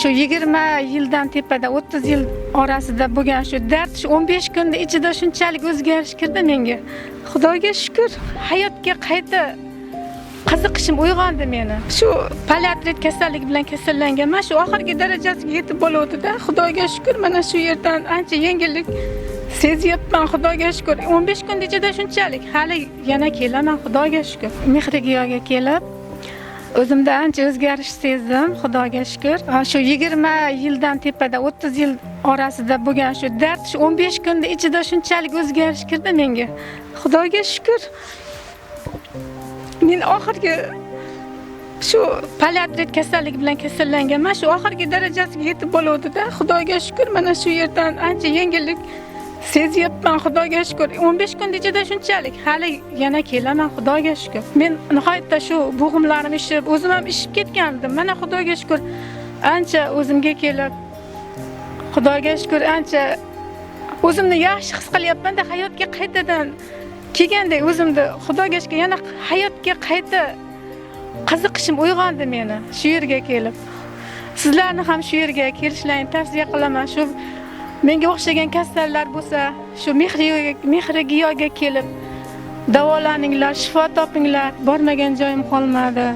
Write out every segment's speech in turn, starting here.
Shu 20 yildan tepada 30 yil orasida bo'lgan shu dard shu 15 kunda ichida shunchalik o'zgarish kirdi menga. Xudoga shukr, hayotga qayta qiziqishim uyg'ondi meni. Shu paliatrit kasallik bilan kasallanganman, shu oxirgi darajasiga yetib bo'ldi-da. Xudoga shukr, mana shu yerdan ancha yengillik sezyapman, xudoga shukr. 15 kun ichida shunchalik, hali yana kelaman, xudoga shukr. Mehrigiyoga kelib o'zimda ancha o'zgarish sezdim, xudoga shukr. Shu 20 yildan tepada 30 yil orasida bo'lgan shu dard shu 15 kunda ichida shunchalik o'zgarish kirdi menga. Xudoga shukr. Men oxirgi shu paliatrit kasallik bilan kasallanganman, shu oxirgi darajasiga yetib bo'ldi-da. Xudoga shukr, mana shu yerdan ancha yengillik sezyapman, xudoga shukr. 15 kun ichida shunchalik, hali yana kelaman, xudoga shukr. Men nihoyatda shu bo'g'imlarim ishib, o'zim ham ishib ketgandim. Mana xudoga shukr, ancha o'zimga kelib, xudoga shukr, ancha o'zimni yaxshi his qilyapman-da, hayotga qaytadan kelgandek o'zimda, xudoga shukr, yana hayotga qayta qiziqishim uyg'ondi meni shu yerga kelib. Sizlarni ham shu yerga kelishlarini tavsiya qilaman. Shu menga o'xshagan kasallar bo'lsa, shu Mehrigiyoga kelib davolaninglar, shifo topinglar. Bormagan joyim qolmadi.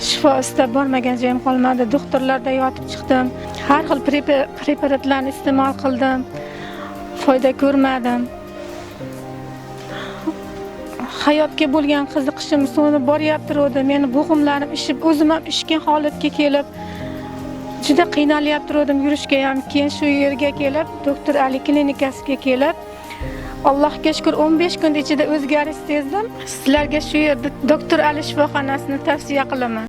Shifo istab bormagan joyim qolmadi. Doktorlarda yotib chiqdim. Har xil preparatlarni iste'mol qildim. Foyda ko'rmadim. Hayotga bo'lgan qiziqishim so'nib boryapti. Meni bo'g'imlarim ishib, o'zim ham ishgan holatga kelib juda qiynalyapti, yurishga ham. Keyin shu yerga kelib, doktor Ali klinikasiga kelib, Allohga shukr 15 kun ichida o'zgarish sezdim. Sizlarga shu yerda doktor Ali shifoxonasini tavsiya qilaman.